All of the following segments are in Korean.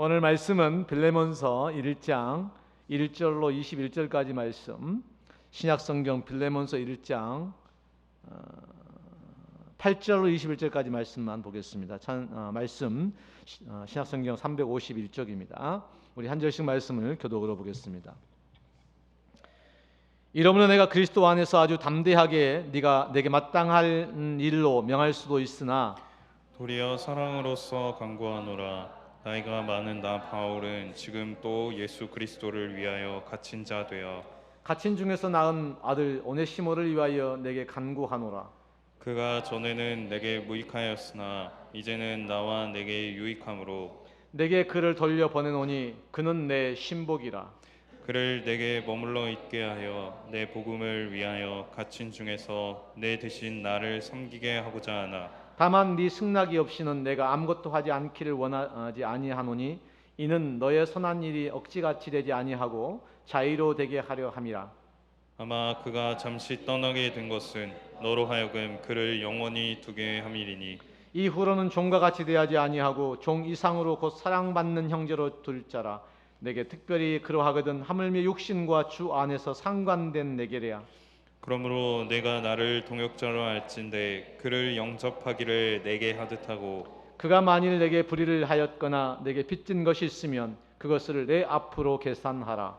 오늘 말씀은 빌레몬서 1장 1절로 21절까지 말씀, 신약성경 빌레몬서 1장 8절로 21절까지 말씀만 보겠습니다. 말씀 신약성경 351쪽입니다. 우리 한 절씩 말씀을 교독으로 보겠습니다. 이러므로 내가 그리스도 안에서 아주 담대하게 네가 내게 마땅할 일로 명할 수도 있으나 도리어 사랑으로서 간구하노라. 나이가 많은 나 바울은 지금 또 예수 그리스도를 위하여 갇힌 자 되어 갇힌 중에서 낳은 아들 오네시모를 위하여 내게 간구하노라. 그가 전에는 내게 무익하였으나 이제는 나와 내게 유익함으로 내게 그를 돌려 보내노니 그는 내 신복이라. 그를 내게 머물러 있게 하여 내 복음을 위하여 갇힌 중에서 내 대신 나를 섬기게 하고자 하나. 다만 네 승낙이 없이는 내가 아무것도 하지 않기를 원하지 아니하노니 이는 너의 선한 일이 억지같이 되지 아니하고 자의로 되게 하려 함이라. 아마 그가 잠시 떠나게 된 것은 너로 하여금 그를 영원히 두게 함이리니 이후로는 종과 같이 대하지 아니하고 종 이상으로 곧 사랑받는 형제로 둘 자라. 내게 특별히 그러하거든 하물며 육신과 주 안에서 상관된 내게래야. 그러므로 내가 나를 동역자로 할진대 그를 영접하기를 내게 하듯하고 그가 만일 내게 불의를 하였거나 내게 빚진 것이 있으면 그것을 내 앞으로 계산하라.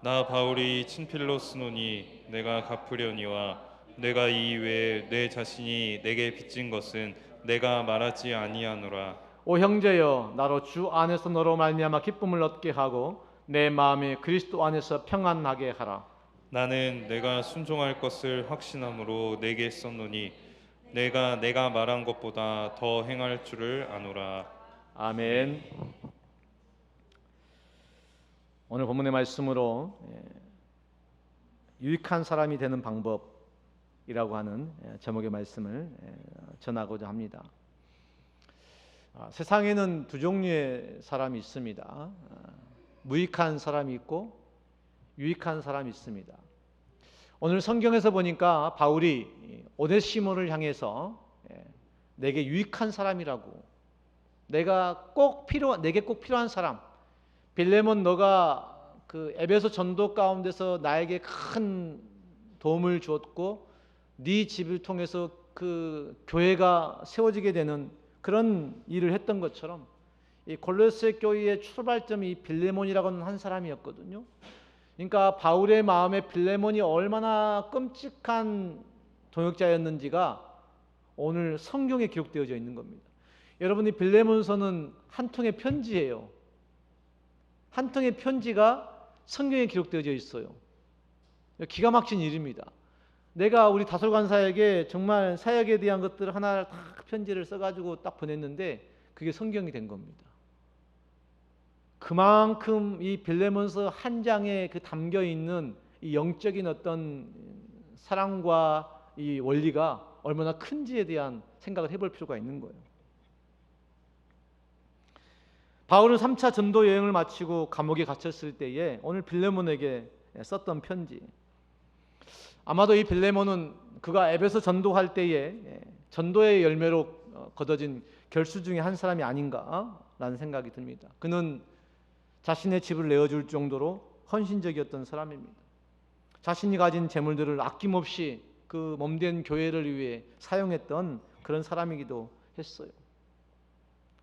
나 바울이 친필로 쓰노니 내가 갚으려니와 내가 이 외에 내 자신이 내게 빚진 것은 내가 말하지 아니하노라. 오 형제여, 나로 주 안에서 너로 말미암아 기쁨을 얻게 하고 내 마음에 그리스도 안에서 평안하게 하라. 나는 내가 순종할 것을 확신함으로 내게 썼노니 내가 말한 것보다 더 행할 줄을 아노라. 아멘. 오늘 본문의 말씀으로 유익한 사람이 되는 방법이라고 하는 제목의 말씀을 전하고자 합니다. 세상에는 두 종류의 사람이 있습니다. 무익한 사람이 있고 유익한 사람이 있습니다. 오늘 성경에서 보니까 바울이 오네시모를 향해서 내게 유익한 사람이라고, 내게 꼭 필요한 사람, 빌레몬 너가 그 에베소 전도 가운데서 나에게 큰 도움을 주었고 네 집을 통해서 그 교회가 세워지게 되는 그런 일을 했던 것처럼 이 골로새 교회의 출발점이 빌레몬이라고 하는 한 사람이었거든요. 그러니까 바울의 마음에 빌레몬이 얼마나 끔찍한 동역자였는지가 오늘 성경에 기록되어져 있는 겁니다. 여러분이 빌레몬서는 한 통의 편지예요. 한 통의 편지가 성경에 기록되어져 있어요. 기가 막힌 일입니다. 내가 우리 다솔관사에게 정말 사역에 대한 것들을 하나 딱 편지를 써가지고 딱 보냈는데 그게 성경이 된 겁니다. 그만큼 이 빌레몬서 한 장에 그 담겨 있는 이 영적인 어떤 사랑과 이 원리가 얼마나 큰지에 대한 생각을 해볼 필요가 있는 거예요. 바울은 3차 전도 여행을 마치고 감옥에 갇혔을 때에 오늘 빌레몬에게 썼던 편지, 아마도 이 빌레몬은 그가 에베소 전도할 때에 전도의 열매로 거둬진 결수 중에 한 사람이 아닌가라는 생각이 듭니다. 그는 자신의 집을 내어줄 정도로 헌신적이었던 사람입니다. 자신이 가진 재물들을 아낌없이 그 몸된 교회를 위해 사용했던 그런 사람이기도 했어요.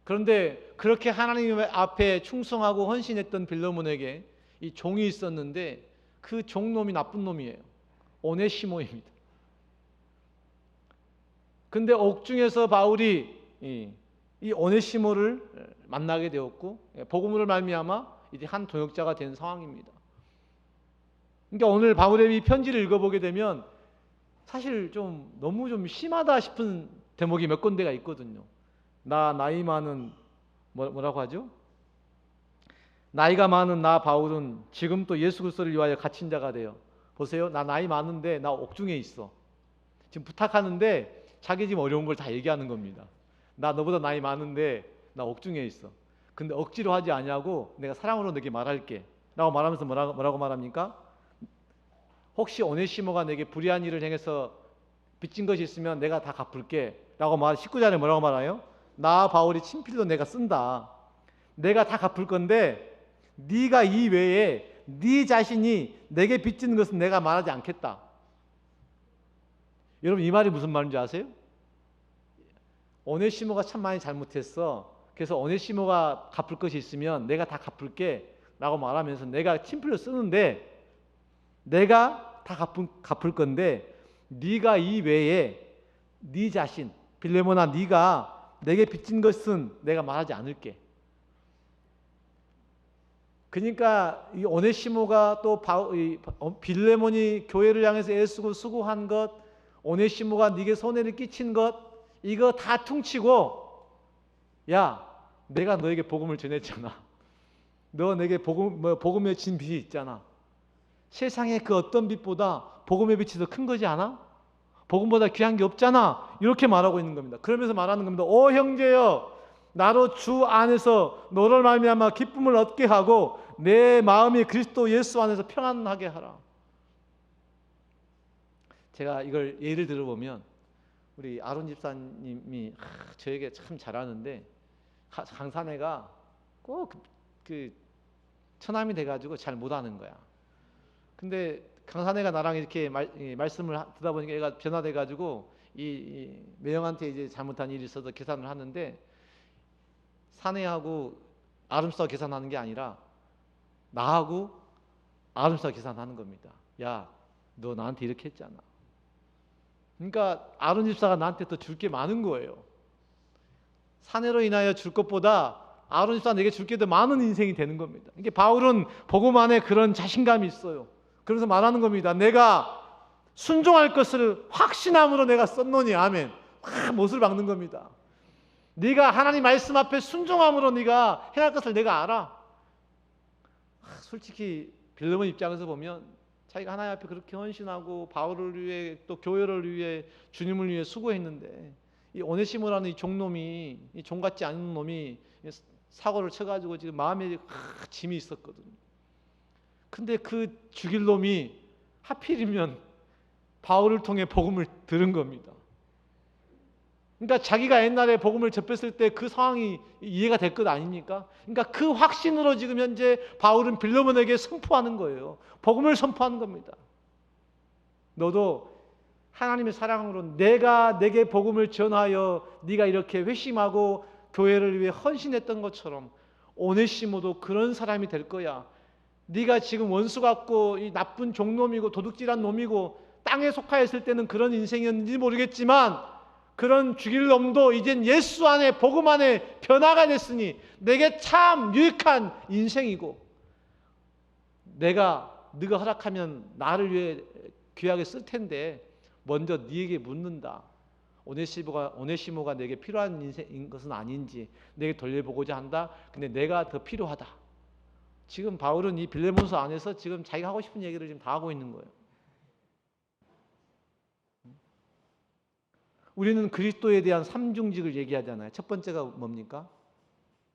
그런데 그렇게 하나님 앞에 충성하고 헌신했던 빌레몬에게 이 종이 있었는데 그 종놈이 나쁜 놈이에요. 오네시모입니다. 근데 옥중에서 바울이 이 오네시모를 만나게 되었고 복음으로 말미암아 이제 한 동역자가 된 상황입니다. 그러니까 오늘 바울의 이 편지를 읽어보게 되면 사실 너무 심하다 싶은 대목이 몇 군데가 있거든요. 나이 많은 뭐라고 하죠? 나이가 많은 나 바울은 지금 또 예수 그리스도를 위하여 갇힌 자가 되어 보세요. 나 나이 많은데 나 옥중에 있어. 지금 부탁하는데 자기 지금 어려운 걸 다 얘기하는 겁니다. 나 너보다 나이 많은데 나 옥중에 있어. 근데 억지로 하지 아니하고 내가 사랑으로 너에게 말할게 라고 말하면서 뭐라고 말합니까? 혹시 오네시모가 내게 불의한 일을 행해서 빚진 것이 있으면 내가 다 갚을게 라고 19절에 뭐라고 말해요? 나 바울이 친필로 내가 쓴다. 내가 다 갚을 건데 네가 이 외에 네 자신이 내게 빚지는 것은 내가 말하지 않겠다. 여러분 이 말이 무슨 말인지 아세요? 오네시모가 참 많이 잘못했어. 그래서 오네시모가 갚을 것이 있으면 내가 다 갚을게 라고 말하면서 내가 친필로 쓰는데 내가 다 갚을 건데 네가 이 외에 네 자신 빌레몬아 네가 내게 빚진 것은 내가 말하지 않을게. 그러니까 이 오네시모가 또 빌레몬이 교회를 향해서 애쓰고 수고한 것, 오네시모가 네게 손해를 끼친 것, 이거 다 퉁치고 야 내가 너에게 복음을 전했잖아. 너 내게 복음의 진 빚이 있잖아. 세상의 그 어떤 빚보다 복음의 빚이 더 큰 거지 않아? 복음보다 귀한 게 없잖아. 이렇게 말하고 있는 겁니다. 그러면서 말하는 겁니다. 오 형제여, 나로 주 안에서 너를 말미암아 기쁨을 얻게 하고 내 마음이 그리스도 예수 안에서 평안하게 하라. 제가 이걸 예를 들어보면 우리 아론 집사님이 저에게 참 잘하는데 강사내가 꼭 그 처남이 돼가지고 잘 못하는 거야. 근데 강사내가 나랑 이렇게 말씀을 듣다 보니까 얘가 변화돼가지고 이 매형한테 이제 잘못한 일이 있어서 계산을 하는데 사내하고 아름싸 계산하는 게 아니라 나하고 아름싸 계산하는 겁니다. 야, 너 나한테 이렇게 했잖아. 그러니까 아론 집사가 나한테 더 줄 게 많은 거예요. 사내로 인하여 줄 것보다 아론 집사가 내게 줄 게 더 많은 인생이 되는 겁니다. 이게 바울은 복음 안에 그런 자신감이 있어요. 그래서 말하는 겁니다. 내가 순종할 것을 확신함으로 내가 썼노니 아멘. 못을 박는 겁니다. 네가 하나님 말씀 앞에 순종함으로 네가 행할 것을 내가 알아. 솔직히 빌레몬 입장에서 보면 자기가 하나님 앞에 그렇게 헌신하고 바울을 위해 또 교회를 위해 주님을 위해 수고했는데 이 오네시모라는 이 종놈이 이 종 같지 않은 놈이 사고를 쳐가지고 지금 마음에 짐이 있었거든요. 근데 그 죽일 놈이 하필이면 바울을 통해 복음을 들은 겁니다. 그러니까 자기가 옛날에 복음을 접했을 때 그 상황이 이해가 될 것 아닙니까? 그러니까 그 확신으로 지금 현재 바울은 빌레몬에게 선포하는 거예요. 복음을 선포하는 겁니다. 너도 하나님의 사랑으로 내가 내게 복음을 전하여 네가 이렇게 회심하고 교회를 위해 헌신했던 것처럼 오네시모도 그런 사람이 될 거야. 네가 지금 원수 같고 이 나쁜 종놈이고 도둑질한 놈이고 땅에 속하였을 때는 그런 인생이었는지 모르겠지만 그런 죽일 놈도 이젠 예수 안에 복음 안에 변화가 됐으니 내게 참 유익한 인생이고 네가 허락하면 나를 위해 귀하게 쓸 텐데 먼저 네게 묻는다. 오네시모가 내게 필요한 인생인 것은 아닌지 내게 돌려보고자 한다. 근데 내가 더 필요하다. 지금 바울은 이 빌레몬서 안에서 지금 자기가 하고 싶은 얘기를 지금 다 하고 있는 거예요. 우리는 그리스도에 대한 삼중직을 얘기하잖아요. 첫 번째가 뭡니까?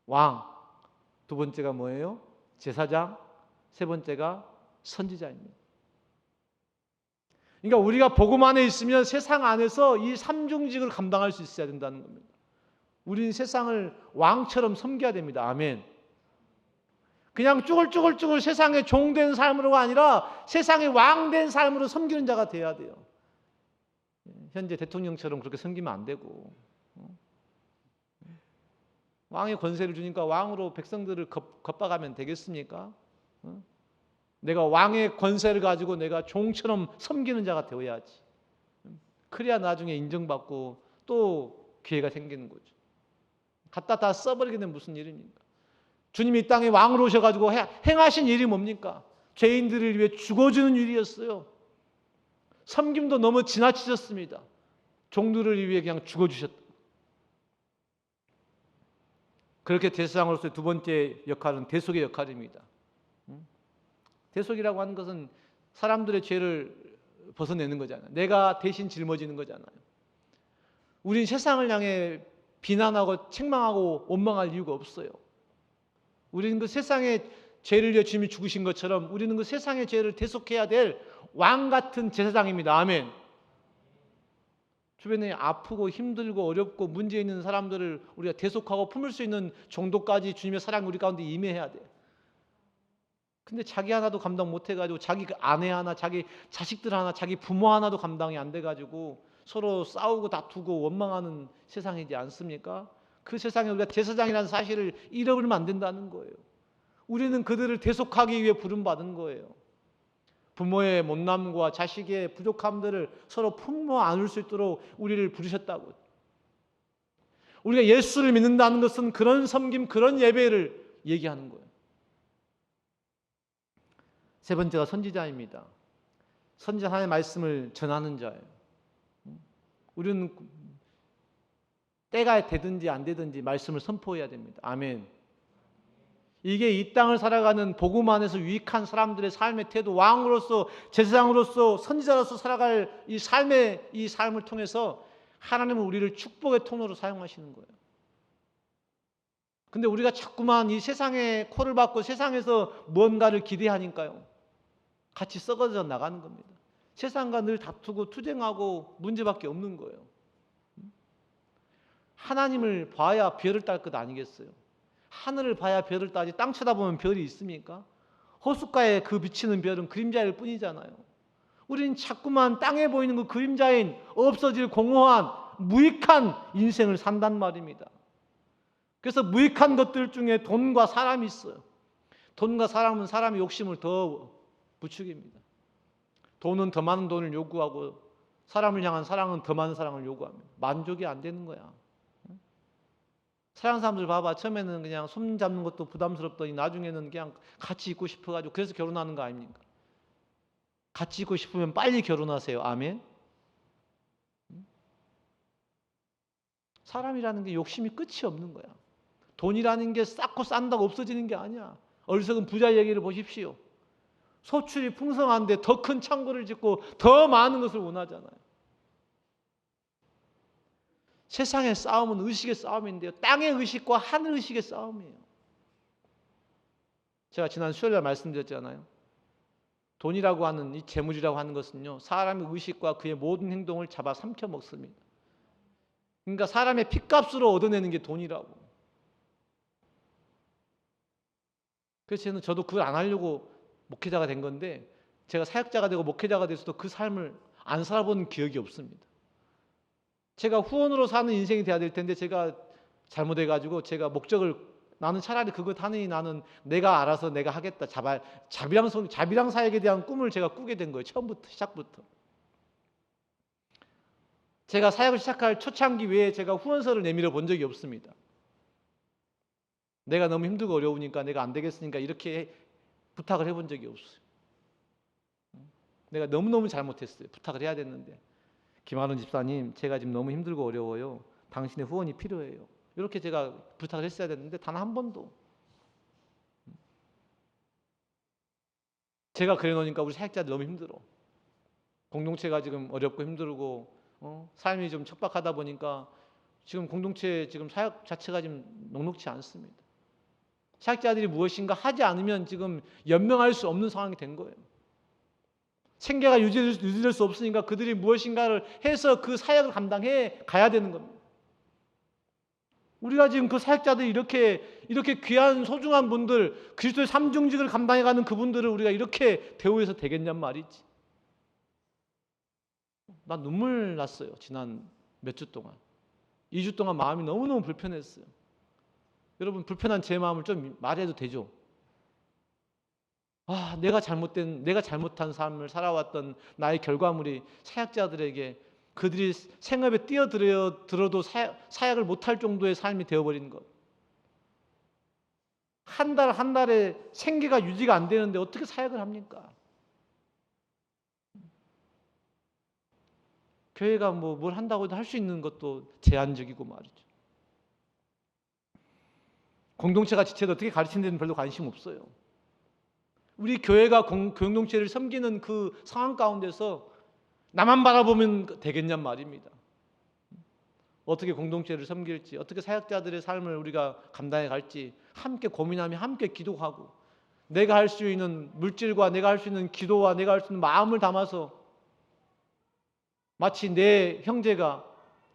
왕. 두 번째가 뭐예요? 제사장. 세 번째가 선지자입니다. 그러니까 우리가 복음 안에 있으면 세상 안에서 이 삼중직을 감당할 수 있어야 된다는 겁니다. 우리는 세상을 왕처럼 섬겨야 됩니다. 아멘. 그냥 쭈글쭈글 세상의 종된 삶으로가 아니라 세상의 왕된 삶으로 섬기는 자가 돼야 돼요. 현재 대통령처럼 그렇게 섬기면 안 되고 왕의 권세를 주니까 왕으로 백성들을 겁박하면 되겠습니까? 내가 왕의 권세를 가지고 내가 종처럼 섬기는 자가 되어야지. 그래야 나중에 인정받고 또 기회가 생기는 거죠. 갖다 다 써버리게 되면 무슨 일입니까? 주님이 이 땅에 왕으로 오셔가지고 행하신 일이 뭡니까? 죄인들을 위해 죽어주는 일이었어요. 섬김도 너무 지나치셨습니다. 종들을 위해 그냥 죽어주셨다. 그렇게 대제사장으로서의 두 번째 역할은 대속의 역할입니다. 대속이라고 하는 것은 사람들의 죄를 벗어내는 거잖아요. 내가 대신 짊어지는 거잖아요. 우린 세상을 향해 비난하고 책망하고 원망할 이유가 없어요. 우리는 그 세상의 죄를 위해 주님이 죽으신 것처럼 우리는 그 세상의 죄를 대속해야 될 왕 같은 제사장입니다. 아멘. 주변에 아프고 힘들고 어렵고 문제 있는 사람들을 우리가 대속하고 품을 수 있는 정도까지 주님의 사랑이 우리 가운데 임해야 돼. 근데 자기 하나도 감당 못 해가지고 자기 아내 하나, 자기 자식들 하나, 자기 부모 하나도 감당이 안 돼가지고 서로 싸우고 다투고 원망하는 세상이지 않습니까? 그 세상에 우리가 제사장이라는 사실을 잃어버리면 안 된다는 거예요. 우리는 그들을 대속하기 위해 부름받은 거예요. 부모의 못남과 자식의 부족함들을 서로 품어 안을 수 있도록 우리를 부르셨다고. 우리가 예수를 믿는다는 것은 그런 섬김, 그런 예배를 얘기하는 거예요. 세 번째가 선지자입니다. 선지자 하나님의 말씀을 전하는 자예요. 우리는 때가 되든지 안 되든지 말씀을 선포해야 됩니다. 아멘. 이게 이 땅을 살아가는 복음 안에서 유익한 사람들의 삶의 태도, 왕으로서, 제사장으로서, 선지자로서 살아갈 이 삶을 통해서 하나님은 우리를 축복의 통로로 사용하시는 거예요. 근데 우리가 자꾸만 이 세상에 코를 박고 세상에서 뭔가를 기대하니까요, 같이 썩어져 나가는 겁니다. 세상과 늘 다투고 투쟁하고 문제밖에 없는 거예요. 하나님을 봐야 별을 딸 것 아니겠어요? 하늘을 봐야 별을 따지 땅 쳐다보면 별이 있습니까? 호숫가에 그 비치는 별은 그림자일 뿐이잖아요. 우리는 자꾸만 땅에 보이는 그 그림자인 없어질 공허한 무익한 인생을 산단 말입니다. 그래서 무익한 것들 중에 돈과 사람이 있어요. 돈과 사람은 사람의 욕심을 더 부추깁니다. 돈은 더 많은 돈을 요구하고 사람을 향한 사랑은 더 많은 사랑을 요구합니다. 만족이 안 되는 거야. 사랑하는 사람들 봐봐. 처음에는 그냥 손 잡는 것도 부담스럽더니 나중에는 그냥 같이 있고 싶어가지고 그래서 결혼하는 거 아닙니까? 같이 있고 싶으면 빨리 결혼하세요. 아멘. 사람이라는 게 욕심이 끝이 없는 거야. 돈이라는 게 쌓고 쌓는다고 없어지는 게 아니야. 어리석은 부자 얘기를 보십시오. 소출이 풍성한데 더 큰 창고를 짓고 더 많은 것을 원하잖아요. 세상의 싸움은 의식의 싸움인데요, 땅의 의식과 하늘 의식의 싸움이에요. 제가 지난 수요일날 말씀드렸잖아요. 돈이라고 하는 이 재물이라고 하는 것은요, 사람의 의식과 그의 모든 행동을 잡아 삼켜 먹습니다. 그러니까 사람의 핏값으로 얻어내는 게 돈이라고. 그래서 저도 그걸 안 하려고 목회자가 된 건데, 제가 사역자가 되고 목회자가 돼서도 그 삶을 안 살아본 기억이 없습니다. 제가 후원으로 사는 인생이 돼야 될 텐데 제가 잘못해가지고 제가 목적을, 나는 차라리 그거 하느니 나는 내가 알아서 내가 하겠다, 자비랑 사역에 대한 꿈을 제가 꾸게 된 거예요. 처음부터 시작부터. 제가 사역을 시작할 초창기 외에 제가 후원서를 내밀어 본 적이 없습니다. 내가 너무 힘들고 어려우니까 내가 안 되겠으니까 이렇게 부탁을 해본 적이 없어요. 내가 너무너무 잘못했어요. 부탁을 해야 됐는데, 김한원 집사님, 제가 지금 너무 힘들고 어려워요. 당신의 후원이 필요해요. 이렇게 제가 부탁을 했어야 됐는데 단 한 번도. 제가 그래 놓으니까 우리 사역자들 너무 힘들어. 공동체가 지금 어렵고 힘들고 삶이 좀 척박하다 보니까 지금 공동체 지금 사역 자체가 지금 녹록치 않습니다. 사역자들이 무엇인가 하지 않으면 지금 연명할 수 없는 상황이 된 거예요. 생계가 유지될 수 없으니까 그들이 무엇인가를 해서 그 사역을 감당해 가야 되는 겁니다. 우리가 지금 그 사역자들이 이렇게 귀한 소중한 분들, 그리스도의 삼중직을 감당해가는 그분들을 우리가 이렇게 대우해서 되겠냔 말이지. 나 눈물 났어요. 지난 몇 주 동안. 2주 동안 마음이 너무너무 불편했어요. 여러분, 불편한 제 마음을 좀 말해도 되죠? 내가 잘못한 삶을 살아왔던 나의 결과물이 사역자들에게 그들이 생업에 뛰어들어도 사역을 못할 정도의 삶이 되어버린 것. 한 달 한 달에 생계가 유지가 안 되는데 어떻게 사역을 합니까? 교회가 뭘 한다고 해도 할 수 있는 것도 제한적이고 말이죠. 공동체가 지체도 어떻게 가르치는 데는 별로 관심 없어요. 우리 교회가 공동체를 섬기는 그 상황 가운데서 나만 바라보면 되겠냔 말입니다. 어떻게 공동체를 섬길지, 어떻게 사역자들의 삶을 우리가 감당해 갈지 함께 고민하며 함께 기도하고, 내가 할 수 있는 물질과 내가 할 수 있는 기도와 내가 할 수 있는 마음을 담아서 마치 내 형제가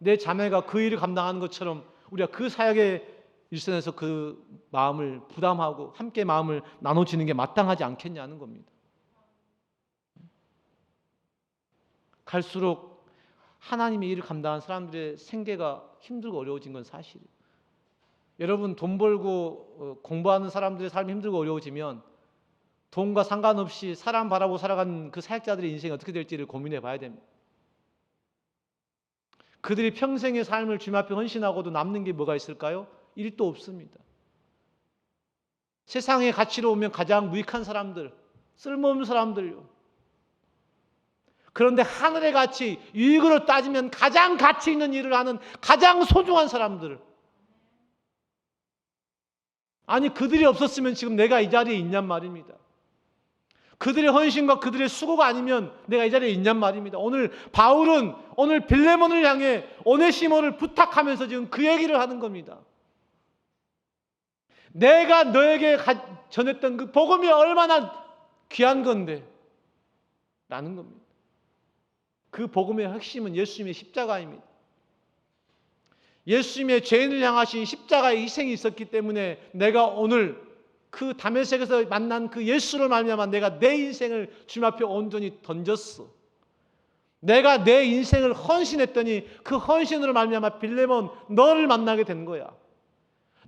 내 자매가 그 일을 감당하는 것처럼 우리가 그 사역의 일선에서 그 마음을 부담하고 함께 마음을 나눠지는 게 마땅하지 않겠냐는 겁니다. 갈수록 하나님의 일을 감당한 사람들의 생계가 힘들고 어려워진 건 사실이에요. 여러분, 돈 벌고 공부하는 사람들의 삶이 힘들고 어려워지면 돈과 상관없이 사람 바라보고 살아가는 그 사역자들의 인생이 어떻게 될지를 고민해 봐야 됩니다. 그들이 평생의 삶을 주님 앞에 헌신하고도 남는 게 뭐가 있을까요? 일도 없습니다. 세상의 가치로 보면 가장 무익한 사람들, 쓸모없는 사람들요. 그런데 하늘의 가치, 유익으로 따지면 가장 가치 있는 일을 하는 가장 소중한 사람들. 아니, 그들이 없었으면 지금 내가 이 자리에 있냔 말입니다. 그들의 헌신과 그들의 수고가 아니면 내가 이 자리에 있냔 말입니다. 오늘 바울은 오늘 빌레몬을 향해 오네시모를 부탁하면서 지금 그 얘기를 하는 겁니다. 내가 너에게 전했던 그 복음이 얼마나 귀한 건데 라는 겁니다. 그 복음의 핵심은 예수님의 십자가입니다. 예수님의 죄인을 향하신 십자가의 희생이 있었기 때문에 내가 오늘 그 다메섹에서 만난 그 예수를 말미암아 내가 내 인생을 주님 앞에 온전히 던졌어. 내가 내 인생을 헌신했더니 그 헌신으로 말미암아 빌레몬 너를 만나게 된 거야.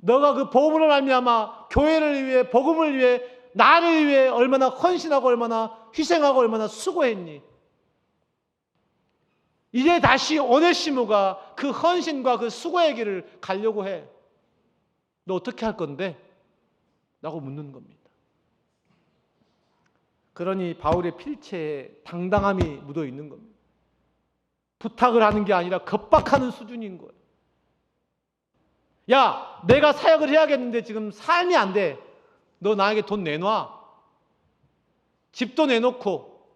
너가 그 복음으로 말미암아 교회를 위해 복음을 위해 나를 위해 얼마나 헌신하고 얼마나 희생하고 얼마나 수고했니? 이제 다시 오네시모가 그 헌신과 그 수고의 길을 가려고 해. 너 어떻게 할 건데? 라고 묻는 겁니다. 그러니 바울의 필체에 당당함이 묻어 있는 겁니다. 부탁을 하는 게 아니라 겁박하는 수준인 거예요. 야, 내가 사역을 해야겠는데 지금 삶이 안 돼. 너 나에게 돈 내놔. 집도 내놓고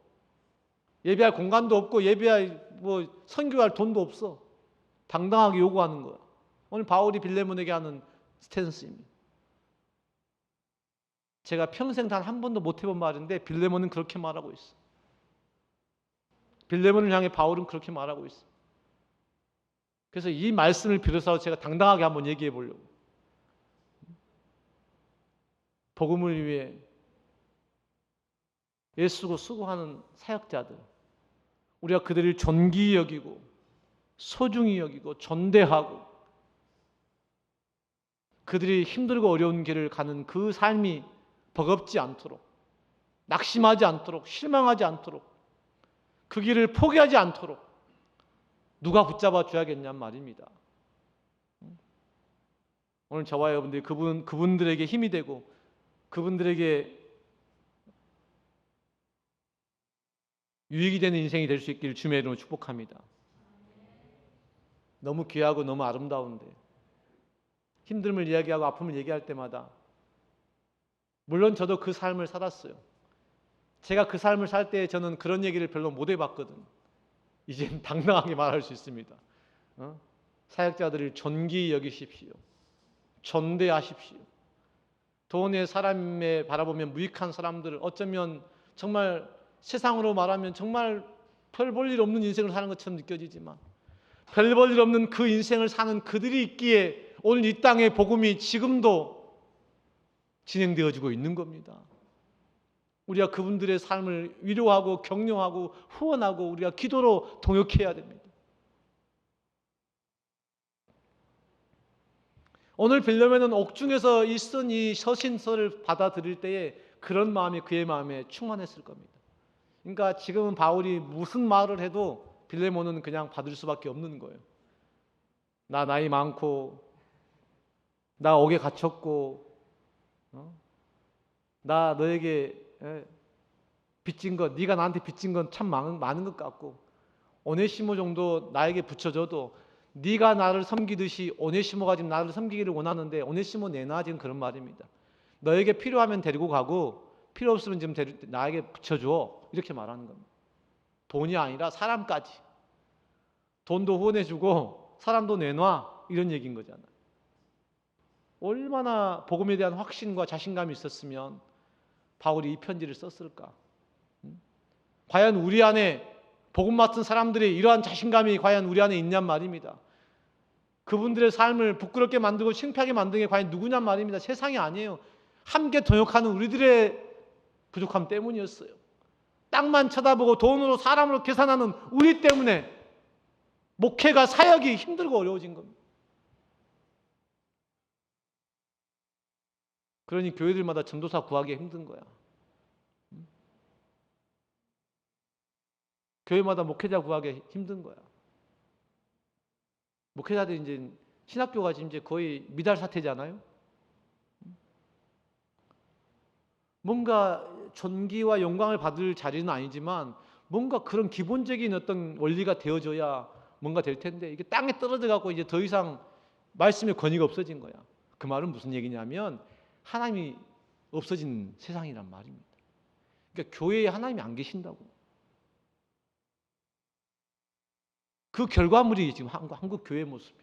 예배할 공간도 없고 예배할 선교할 돈도 없어. 당당하게 요구하는 거야. 오늘 바울이 빌레몬에게 하는 스탠스입니다. 제가 평생 단 한 번도 못 해본 말인데 빌레몬은 그렇게 말하고 있어. 빌레몬을 향해 바울은 그렇게 말하고 있어. 그래서 이 말씀을 빌어서 제가 당당하게 한번 얘기해 보려고. 복음을 위해 애쓰고 수고하는 사역자들, 우리가 그들을 존귀히 여기고 소중히 여기고 존대하고 그들이 힘들고 어려운 길을 가는 그 삶이 버겁지 않도록, 낙심하지 않도록, 실망하지 않도록, 그 길을 포기하지 않도록 누가 붙잡아 줘야겠냔 말입니다. 오늘 저와 여러분들이 그분들에게 힘이 되고 그분들에게 유익이 되는 인생이 될 수 있기를 주님의 이름으로 축복합니다. 너무 귀하고 너무 아름다운데 힘듦을 이야기하고 아픔을 얘기할 때마다 물론 저도 그 삶을 살았어요. 제가 그 삶을 살 때 저는 그런 얘기를 별로 못 해봤거든. 이제는 당당하게 말할 수 있습니다. 사역자들을 존귀히 여기십시오. 존대하십시오. 돈의 사람에 바라보면 무익한 사람들, 어쩌면 정말 세상으로 말하면 정말 별 볼 일 없는 인생을 사는 것처럼 느껴지지만 별 볼 일 없는 그 인생을 사는 그들이 있기에 오늘 이 땅의 복음이 지금도 진행되어지고 있는 겁니다. 우리가 그분들의 삶을 위로하고 격려하고 후원하고 우리가 기도로 동역해야 됩니다. 오늘 빌레몬은 옥중에서 쓴 이 서신서를 받아들일 때에 그런 마음이 그의 마음에 충만했을 겁니다. 그러니까 지금은 바울이 무슨 말을 해도 빌레몬은 그냥 받을 수밖에 없는 거예요. 나 나이 많고 나 옥에 갇혔고 나 너에게 빚진 것, 네가 나한테 빚진 건 참 많은 것 같고 오네시모 정도 나에게 붙여줘도 네가 나를 섬기듯이 오네시모가 지금 나를 섬기기를 원하는데 오네시모 내놔, 지금 그런 말입니다. 너에게 필요하면 데리고 가고 필요 없으면 지금 나에게 붙여줘, 이렇게 말하는 겁니다. 돈이 아니라 사람까지. 돈도 후원해주고 사람도 내놔, 이런 얘기인 거잖아요. 얼마나 복음에 대한 확신과 자신감이 있었으면 바울이 이 편지를 썼을까? 과연 우리 안에 복음 맡은 사람들이 이러한 자신감이 과연 우리 안에 있냔 말입니다. 그분들의 삶을 부끄럽게 만들고 창피하게 만든 게 과연 누구냔 말입니다. 세상이 아니에요. 함께 동역하는 우리들의 부족함 때문이었어요. 땅만 쳐다보고 돈으로 사람으로 계산하는 우리 때문에 목회가 사역이 힘들고 어려워진 겁니다. 그러니 교회들마다 전도사 구하기 힘든 거야. 교회마다 목회자 구하기 힘든 거야. 목회자들이 이제 신학교가 지금 이제 거의 미달 사태잖아요. 뭔가 존귀와 영광을 받을 자리는 아니지만 뭔가 그런 기본적인 어떤 원리가 되어줘야 뭔가 될 텐데 이게 땅에 떨어져 갖고 이제 더 이상 말씀의 권위가 없어진 거야. 그 말은 무슨 얘기냐면 하나님이 없어진 세상이란 말입니다. 그러니까 교회에 하나님이 안 계신다고. 그 결과물이 지금 한국 교회의 모습이에요.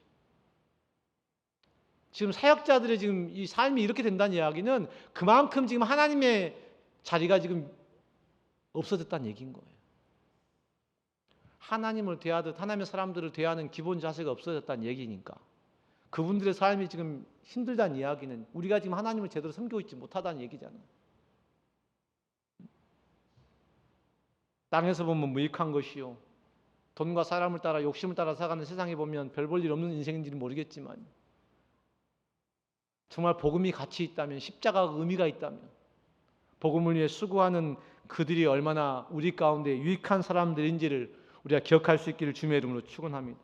지금 사역자들의 지금 이 삶이 이렇게 된다는 이야기는 그만큼 지금 하나님의 자리가 지금 없어졌다는 얘기인 거예요. 하나님을 대하듯 하나님의 사람들을 대하는 기본 자세가 없어졌다는 얘기니까 그분들의 삶이 지금 힘들다는 이야기는 우리가 지금 하나님을 제대로 섬기고 있지 못하다는 얘기잖아요. 땅에서 보면 무익한 것이요 돈과 사람을 따라 욕심을 따라 살아가는 세상에 보면 별 볼 일 없는 인생인지는 모르겠지만 정말 복음이 가치 있다면 십자가가 의미가 있다면 복음을 위해 수고하는 그들이 얼마나 우리 가운데 유익한 사람들인지를 우리가 기억할 수 있기를 주님의 이름으로 축원합니다.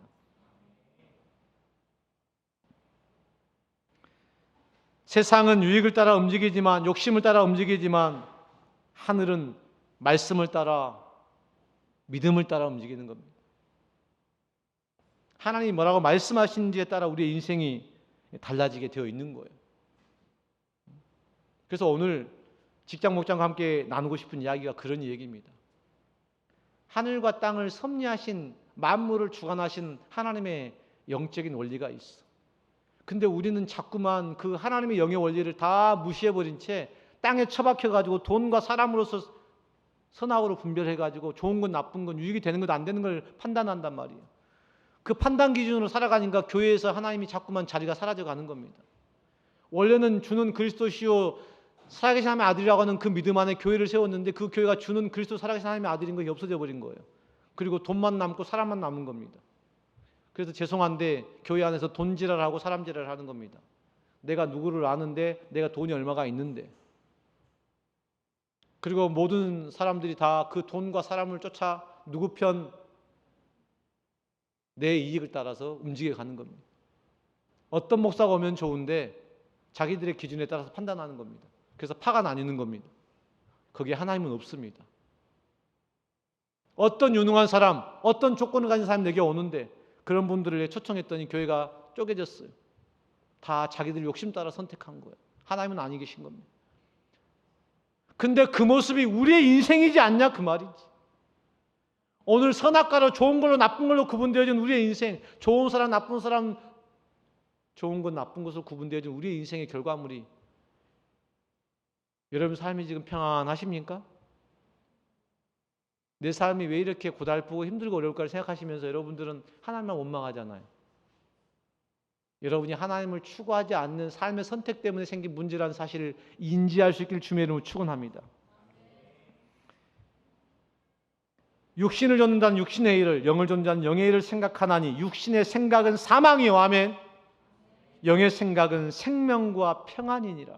세상은 유익을 따라 움직이지만 욕심을 따라 움직이지만 하늘은 말씀을 따라 믿음을 따라 움직이는 겁니다. 하나님이 뭐라고 말씀하시는지에 따라 우리의 인생이 달라지게 되어 있는 거예요. 그래서 오늘 직장 목장과 함께 나누고 싶은 이야기가 그런 얘기입니다. 하늘과 땅을 섭리하신 만물을 주관하신 하나님의 영적인 원리가 있어. 근데 우리는 자꾸만 그 하나님의 영의 원리를 다 무시해버린 채 땅에 처박혀가지고 돈과 사람으로서 선악으로 분별해가지고 좋은 건 나쁜 건 유익이 되는 것 안 되는 걸 판단한단 말이에요. 그 판단 기준으로 살아가니까 교회에서 하나님이 자꾸만 자리가 사라져가는 겁니다. 원래는 주는 그리스도시요 살아계신 하나님의 아들이라고 하는 그 믿음 안에 교회를 세웠는데 그 교회가 주는 그리스도 살아계신 하나님의 아들인 것이 없어져 버린 거예요. 그리고 돈만 남고 사람만 남은 겁니다. 그래서 죄송한데 교회 안에서 돈지랄하고 사람지랄 하는 겁니다. 내가 누구를 아는데 내가 돈이 얼마가 있는데 그리고 모든 사람들이 다 그 돈과 사람을 쫓아 누구 편 내 이익을 따라서 움직여 가는 겁니다. 어떤 목사가 오면 좋은데 자기들의 기준에 따라서 판단하는 겁니다. 그래서 파가 나뉘는 겁니다. 거기에 하나님은 없습니다. 어떤 유능한 사람, 어떤 조건을 가진 사람이 내게 오는데 그런 분들을 초청했더니 교회가 쪼개졌어요. 다 자기들 욕심 따라 선택한 거예요. 하나님은 아니 계신 겁니다. 근데 그 모습이 우리의 인생이지 않냐 그 말이지. 오늘 선악과로 좋은 걸로 나쁜 걸로 구분되어진 우리의 인생, 좋은 사람 나쁜 사람, 좋은 것 나쁜 것으로 구분되어진 우리의 인생의 결과물이 여러분 삶이 지금 평안하십니까? 내 삶이 왜 이렇게 고달프고 힘들고 어려울까를 생각하시면서 여러분들은 하나님만 원망하잖아요. 여러분이 하나님을 추구하지 않는 삶의 선택 때문에 생긴 문제라는 사실을 인지할 수 있기를 주님의 이름으로 축원합니다. 육신을 좇는 자는 육신의 일을, 영을 좇는 자는 영의 일을 생각하나니 육신의 생각은 사망이요 아멘. 영의 생각은 생명과 평안이니라.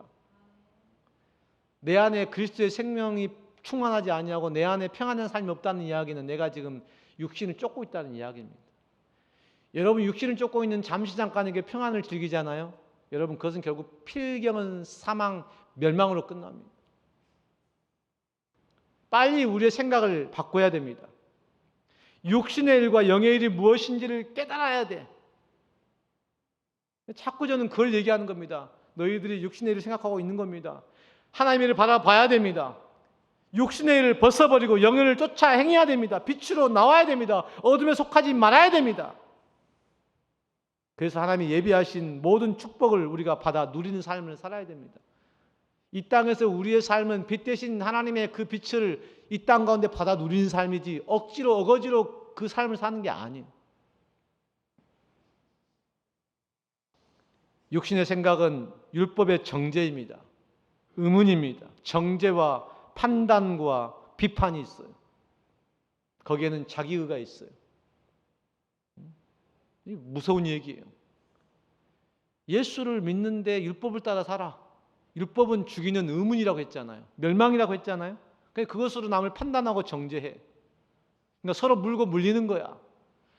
내 안에 그리스도의 생명이 충만하지 아니하고 내 안에 평안한 삶이 없다는 이야기는 내가 지금 육신을 쫓고 있다는 이야기입니다. 여러분 육신을 쫓고 있는 잠시 잠깐에게 평안을 즐기잖아요. 여러분 그것은 결국 필경은 사망, 멸망으로 끝납니다. 빨리 우리의 생각을 바꿔야 됩니다. 육신의 일과 영의 일이 무엇인지를 깨달아야 돼. 자꾸 저는 그걸 얘기하는 겁니다. 너희들이 육신의 일을 생각하고 있는 겁니다. 하나님의 일을 바라봐야 됩니다. 육신의 일을 벗어버리고 영의 일을 쫓아 행해야 됩니다. 빛으로 나와야 됩니다. 어둠에 속하지 말아야 됩니다. 그래서 하나님이 예비하신 모든 축복을 우리가 받아 누리는 삶을 살아야 됩니다. 이 땅에서 우리의 삶은 빛 대신 하나님의 그 빛을 이 땅 가운데 받아 누리는 삶이지 억지로 어거지로 그 삶을 사는 게 아니에요. 육신의 생각은 율법의 정죄입니다. 의문입니다. 정죄와 판단과 비판이 있어요. 거기에는 자기의가 있어요. 무서운 얘기예요. 예수를 믿는데 율법을 따라 살아. 율법은 죽이는 의문이라고 했잖아요. 멸망이라고 했잖아요. 그러니까 그것으로 남을 판단하고 정죄해. 그러니까 서로 물고 물리는 거야.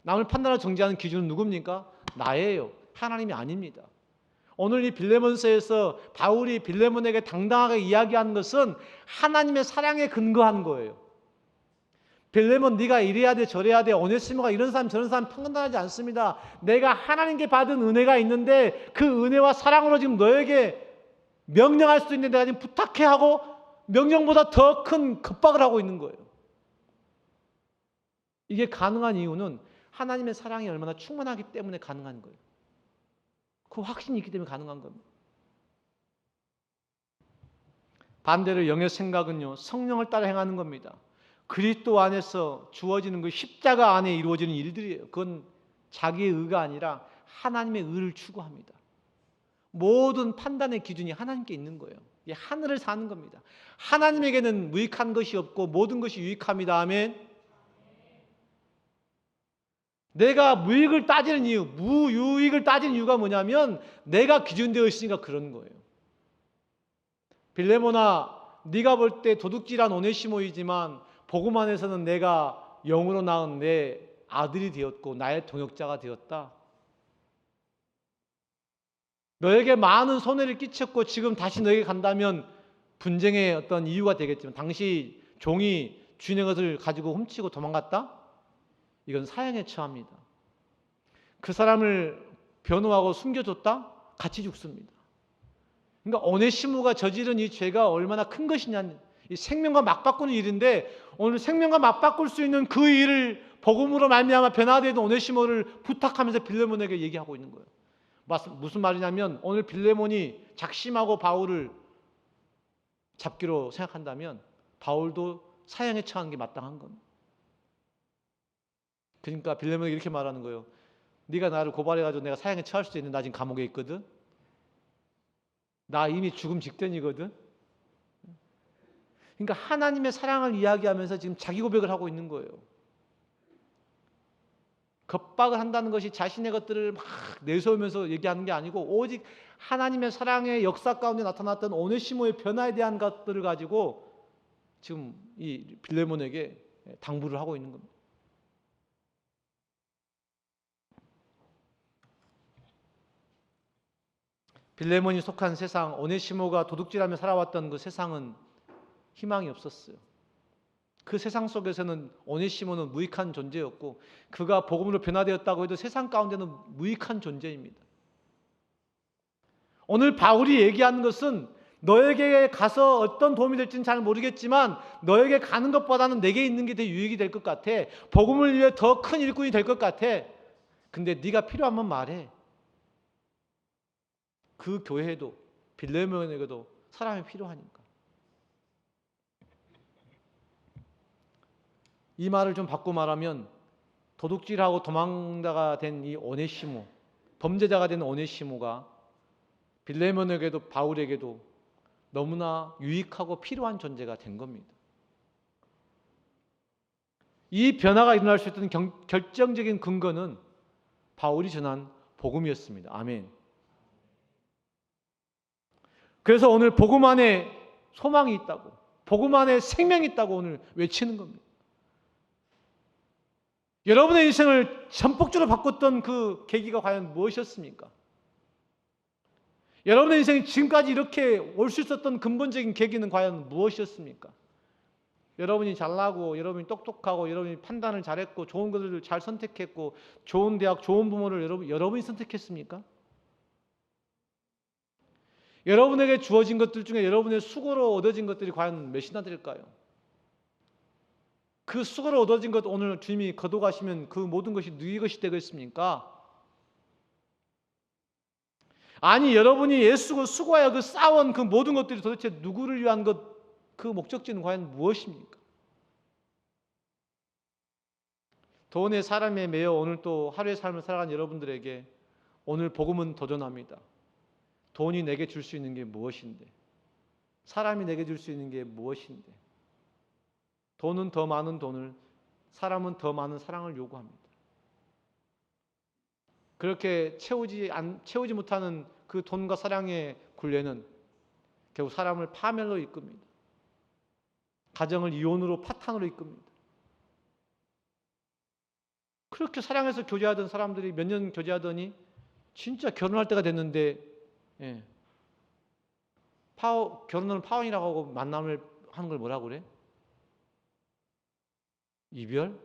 남을 판단하고 정죄하는 기준은 누굽니까? 나예요. 하나님이 아닙니다. 오늘 이 빌레몬서에서 바울이 빌레몬에게 당당하게 이야기한 것은 하나님의 사랑에 근거한 거예요. 빌레몬, 네가 이래야 돼 저래야 돼. 오네시모가 이런 사람 저런 사람 판단하지 않습니다. 내가 하나님께 받은 은혜가 있는데 그 은혜와 사랑으로 지금 너에게 명령할 수도 있는데 내가 지금 부탁해 하고 명령보다 더 큰 겁박을 하고 있는 거예요. 이게 가능한 이유는 하나님의 사랑이 얼마나 충만하기 때문에 가능한 거예요. 그 확신이 있기 때문에 가능한 겁니다. 반대로 영의 생각은요, 성령을 따라 행하는 겁니다. 그리스도 안에서 주어지는 그 십자가 안에 이루어지는 일들이에요. 그건 자기의 의가 아니라 하나님의 의를 추구합니다. 모든 판단의 기준이 하나님께 있는 거예요. 이 하늘을 사는 겁니다. 하나님에게는 무익한 것이 없고 모든 것이 유익합니다. 아멘. 내가 무익을 따지는 이유, 무유익을 따지는 이유가 뭐냐면 내가 기준되어 있으니까 그런 거예요. 빌레몬아, 네가 볼 때 도둑질한 오네시모이지만 복음 안에서는 내가 영으로 낳은 내 아들이 되었고 나의 동역자가 되었다. 너에게 많은 손해를 끼쳤고 지금 다시 너에게 간다면 분쟁의 어떤 이유가 되겠지만 당시 종이 주인의 것을 가지고 훔치고 도망갔다? 이건 사형에 처합니다. 그 사람을 변호하고 숨겨줬다? 같이 죽습니다. 그러니까 오네시모가 저지른 이 죄가 얼마나 큰 것이냐, 이 생명과 맞바꾸는 일인데 오늘 생명과 맞바꿀 수 있는 그 일을 복음으로 말미암아 변화되는 오네시모를 부탁하면서 빌레몬에게 얘기하고 있는 거예요. 무슨 말이냐면 오늘 빌레몬이 작심하고 바울을 잡기로 생각한다면 바울도 사형에 처하는 게 마땅한 겁니다. 그러니까 빌레몬에게 이렇게 말하는 거예요. 네가 나를 고발해가지고 내가 사형에 처할 수도 있는데 나 지금 감옥에 있거든. 나 이미 죽음 직전이거든. 그러니까 하나님의 사랑을 이야기하면서 지금 자기 고백을 하고 있는 거예요. 겁박을 한다는 것이 자신의 것들을 막 내세우면서 얘기하는 게 아니고 오직 하나님의 사랑의 역사 가운데 나타났던 오네시모의 변화에 대한 것들을 가지고 지금 이 빌레몬에게 당부를 하고 있는 겁니다. 빌레몬이 속한 세상, 오네시모가 도둑질하며 살아왔던 그 세상은 희망이 없었어요. 그 세상 속에서는 오네시모는 무익한 존재였고 그가 복음으로 변화되었다고 해도 세상 가운데는 무익한 존재입니다. 오늘 바울이 얘기하는 것은 너에게 가서 어떤 도움이 될지는 잘 모르겠지만 너에게 가는 것보다는 내게 있는 게 더 유익이 될 것 같아. 복음을 위해 더 큰 일꾼이 될 것 같아. 근데 네가 필요하면 말해. 그 교회에도 빌레몬에게도 사람이 필요하니까. 이 말을 좀 바꿔 말하면 도둑질하고 도망자가 된 이 오네시모, 범죄자가 된 오네시모가 빌레몬에게도 바울에게도 너무나 유익하고 필요한 존재가 된 겁니다. 이 변화가 일어날 수 있던 결정적인 근거는 바울이 전한 복음이었습니다. 아멘. 그래서 오늘 복음 안에 소망이 있다고, 복음 안에 생명이 있다고 오늘 외치는 겁니다. 여러분의 인생을 전폭적으로 바꿨던 그 계기가 과연 무엇이었습니까? 여러분의 인생이 지금까지 이렇게 올 수 있었던 근본적인 계기는 과연 무엇이었습니까? 여러분이 잘나고, 여러분이 똑똑하고, 여러분이 판단을 잘했고, 좋은 것을 잘 선택했고, 좋은 대학, 좋은 부모를 여러분이 선택했습니까? 여러분에게 주어진 것들 중에 여러분의 수고로 얻어진 것들이 과연 몇이나 될까요? 그 수고로 얻어진 것 오늘 주님이 거둬가시면 그 모든 것이 누구의 것이 되겠습니까? 아니 여러분이 애쓰고 수고하여 그 쌓아온 그 모든 것들이 도대체 누구를 위한 것, 그 목적지는 과연 무엇입니까? 돈의 사람에 매여 오늘 또 하루의 삶을 살아가는 여러분들에게 오늘 복음은 도전합니다. 돈이 내게 줄 수 있는 게 무엇인데? 사람이 내게 줄 수 있는 게 무엇인데? 돈은 더 많은 돈을, 사람은 더 많은 사랑을 요구합니다. 그렇게 채우지 못하는 그 돈과 사랑의 굴레는 결국 사람을 파멸로 이끕니다. 가정을 이혼으로, 파탄으로 이끕니다. 그렇게 사랑해서 교제하던 사람들이 몇 년 교제하더니 진짜 결혼할 때가 됐는데, 예, 결혼은 파혼이라고 하고 만남을 하는 걸 뭐라고 그래? 이별?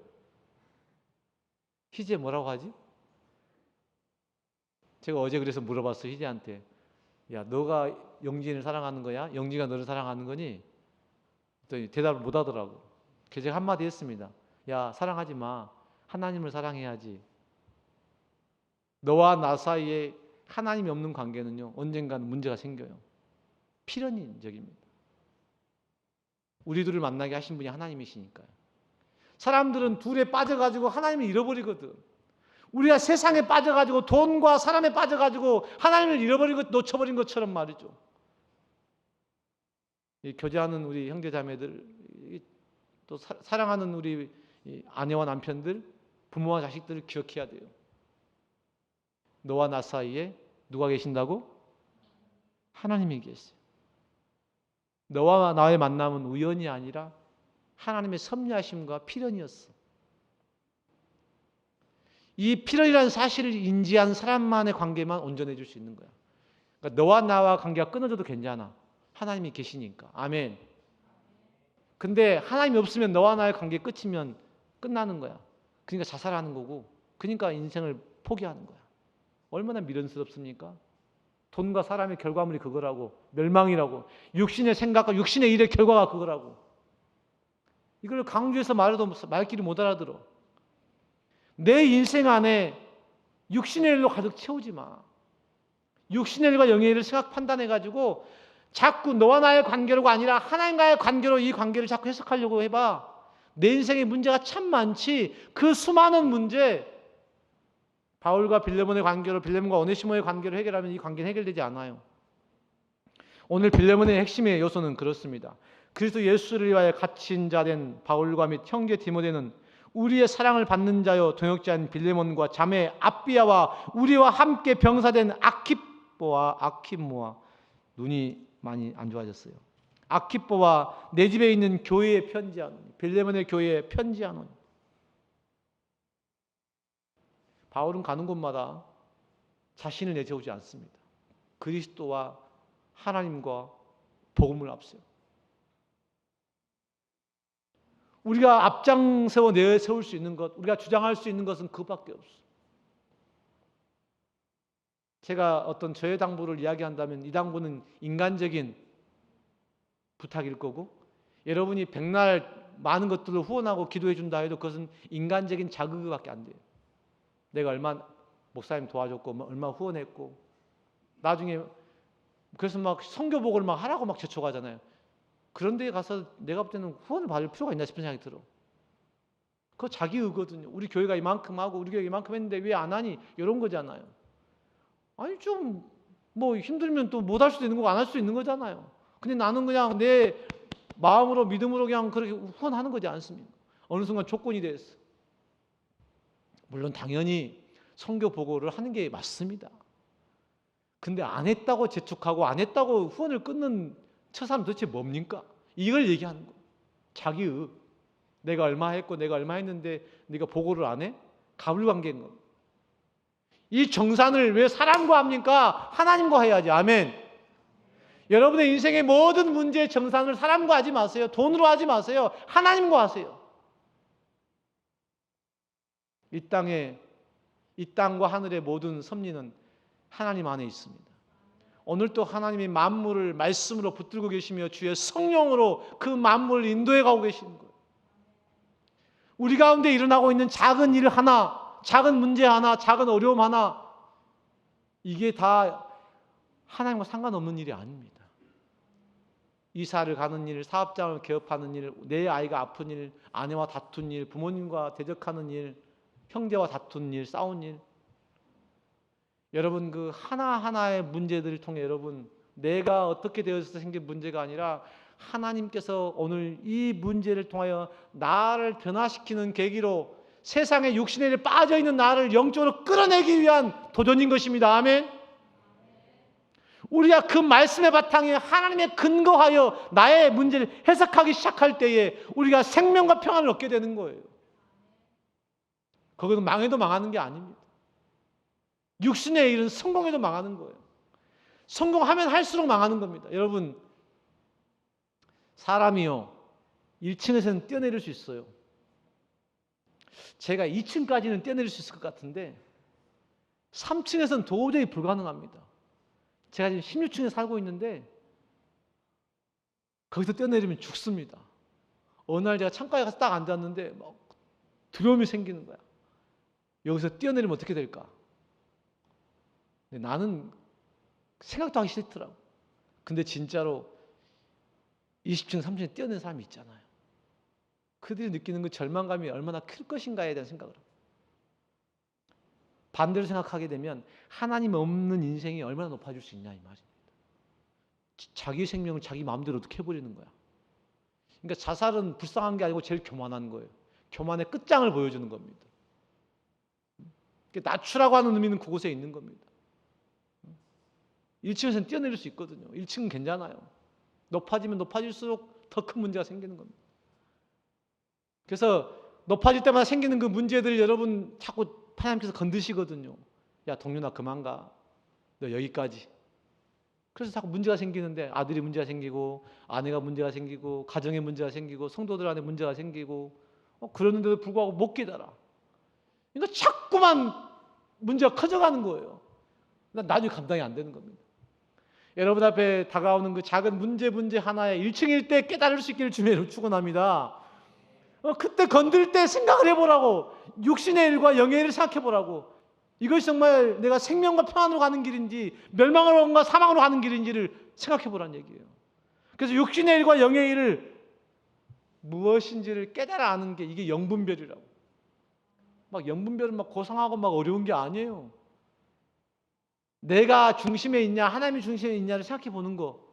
희재 뭐라고 하지? 제가 어제 그래서 물어봤어, 희재한테. 야, 너가 영진을 사랑하는 거야? 영진이가 너를 사랑하는 거니? 그랬더니 대답을 못 하더라고. 그래서 제가 한마디 했습니다. 야, 사랑하지 마. 하나님을 사랑해야지. 너와 나 사이에 하나님이 없는 관계는요, 언젠가는 문제가 생겨요. 필연적입니다. 우리 둘을 만나게 하신 분이 하나님이시니까요. 사람들은 둘에 빠져가지고 하나님을 잃어버리거든. 우리가 세상에 빠져가지고 돈과 사람에 빠져가지고 하나님을 잃어버리고 놓쳐버린 것처럼 말이죠. 이 교제하는 우리 형제자매들, 또 사랑하는 우리 아내와 남편들, 부모와 자식들을 기억해야 돼요. 너와 나 사이에 누가 계신다고? 하나님이 계세요. 너와 나의 만남은 우연이 아니라 하나님의 섭리하심과 필연이었어. 이 필연이라는 사실을 인지한 사람만의 관계만 온전해질 수 있는 거야. 그러니까 너와 나와 관계가 끊어져도 괜찮아. 하나님이 계시니까. 아멘. 근데 하나님이 없으면 너와 나의 관계 끝이면 끝나는 거야. 그러니까 자살하는 거고, 그러니까 인생을 포기하는 거야. 얼마나 미련스럽습니까? 돈과 사람의 결과물이 그거라고, 멸망이라고, 육신의 생각과 육신의 일의 결과가 그거라고. 이걸 강조해서 말해도 말귀를 못 알아들어. 내 인생 안에 육신의 일로 가득 채우지 마. 육신의 일과 영의 일을 생각 판단해가지고 자꾸 너와 나의 관계로가 아니라 하나님과의 관계로 이 관계를 자꾸 해석하려고 해봐. 내 인생에 문제가 참 많지. 그 수많은 문제, 바울과 빌레몬의 관계로, 빌레몬과 오네시모의 관계로 해결하면 이 관계는 해결되지 않아요. 오늘 빌레몬의 핵심의 요소는 그렇습니다. 그리스도 예수를 위하여 갇힌 자 된 바울과 및 형제 디모데는 우리의 사랑을 받는 자요 동역자인 빌레몬과 자매 아비아와 우리와 함께 병사된 아키뽀와 눈이 많이 안 좋아졌어요. 아키뽀와 내 집에 있는 교회에 편지하노니, 빌레몬의 교회에 편지하노니. 바울은 가는 곳마다 자신을 내세우지 않습니다. 그리스도와 하나님과 복음을 앞세워. 우리가 앞장세워 내세울 수 있는 것, 우리가 주장할 수 있는 것은 그밖에 없어. 제가 어떤 저의 당부를 이야기한다면 이 당부는 인간적인 부탁일 거고, 여러분이 백날 많은 것들을 후원하고 기도해 준다 해도 그것은 인간적인 자극밖에 안 돼요. 내가 얼마 목사님 도와줬고 얼마 후원했고, 나중에 그래서 막 선교복을 막 하라고 막 제초가잖아요. 그런 데에 가서 내가 볼 때는 후원을 받을 필요가 있나 싶은 생각이 들어. 그거 자기 의거든요. 우리 교회가 이만큼 하고 우리 교회가 이만큼 했는데 왜 안 하니? 이런 거잖아요. 아니 좀 뭐 힘들면 또 못 할 수도 있는 거고 안 할 수도 있는 거잖아요. 근데 나는 그냥 내 마음으로 믿음으로 그냥 그렇게 후원하는 거지 않습니까? 어느 순간 조건이 됐어. 물론 당연히 선교 보고를 하는 게 맞습니다. 근데 안 했다고 재촉하고 안 했다고 후원을 끊는 저 사람 도대체 뭡니까? 이걸 얘기하는 거예요. 자기의. 내가 얼마 했고 내가 얼마 했는데 네가 보고를 안 해? 가불관계인 거예요. 이 정산을 왜 사람과 합니까? 하나님과 해야지. 아멘. 여러분의 인생의 모든 문제의 정산을 사람과 하지 마세요. 돈으로 하지 마세요. 하나님과 하세요. 이 땅과 하늘의 모든 섭리는 하나님 안에 있습니다. 오늘도 하나님이 만물을 말씀으로 붙들고 계시며 주의 성령으로 그 만물을 인도해 가고 계시는 거예요. 우리 가운데 일어나고 있는 작은 일 하나, 작은 문제 하나, 작은 어려움 하나, 이게 다 하나님과 상관없는 일이 아닙니다. 이사를 가는 일, 사업장을 개업하는 일, 내 아이가 아픈 일, 아내와 다툰 일, 부모님과 대적하는 일, 형제와 다툰 일, 싸운 일, 여러분 그 하나하나의 문제들을 통해 여러분 내가 어떻게 되어서 생긴 문제가 아니라 하나님께서 오늘 이 문제를 통하여 나를 변화시키는 계기로 세상의 육신에 빠져 있는 나를 영적으로 끌어내기 위한 도전인 것입니다. 아멘. 우리가 그 말씀의 바탕에 하나님의 근거하여 나의 문제를 해석하기 시작할 때에 우리가 생명과 평안을 얻게 되는 거예요. 거기는 망해도 망하는 게 아닙니다. 육신의 일은 성공해도 망하는 거예요. 성공하면 할수록 망하는 겁니다. 여러분, 사람이요 1층에서는 뛰어내릴 수 있어요. 제가 2층까지는 뛰어내릴 수 있을 것 같은데 3층에서는 도저히 불가능합니다. 제가 지금 16층에 살고 있는데 거기서 뛰어내리면 죽습니다. 어느 날 제가 창가에 가서 딱 앉았는데 막 두려움이 생기는 거야. 여기서 뛰어내리면 어떻게 될까? 근데 나는 생각도 하기 싫더라고. 근데 진짜로 20층, 30층에 뛰어내는 사람이 있잖아요. 그들이 느끼는 그 절망감이 얼마나 클 것인가에 대한 생각을 합니다. 반대로 생각하게 되면 하나님 없는 인생이 얼마나 높아질 수 있냐 이 말입니다. 자기 생명을 자기 마음대로 어떻게 해버리는 거야. 그러니까 자살은 불쌍한 게 아니고 제일 교만한 거예요. 교만의 끝장을 보여주는 겁니다. 낮추라고 하는 의미는 그곳에 있는 겁니다. 1층에서는 뛰어내릴 수 있거든요. 1층은 괜찮아요. 높아지면 높아질수록 더 큰 문제가 생기는 겁니다. 그래서 높아질 때마다 생기는 그 문제들 여러분 자꾸 하나님께서 건드시거든요. 야 동료나 그만 가. 너 여기까지. 그래서 자꾸 문제가 생기는데 아들이 문제가 생기고 아내가 문제가 생기고 가정에 문제가 생기고 성도들 안에 문제가 생기고 그러는데도 불구하고 못 깨달아. 그러니까 자꾸만 문제가 커져가는 거예요. 나중에 감당이 안 되는 겁니다. 여러분 앞에 다가오는 그 작은 문제 하나에 1층일 때 깨달을 수 있기를 주님으로 축원합니다. 그때 건들 때 생각을 해보라고. 육신의 일과 영의 일을 생각해보라고. 이것이 정말 내가 생명과 평안으로 가는 길인지 멸망으로가 사망으로 가는 길인지를 생각해보라는 얘기예요. 그래서 육신의 일과 영의 일을 무엇인지를 깨달아 아는 게 이게 영분별이라고. 막 영분별은 막 고상하고 막 어려운 게 아니에요. 내가 중심에 있냐 하나님이 중심에 있냐를 생각해 보는 거.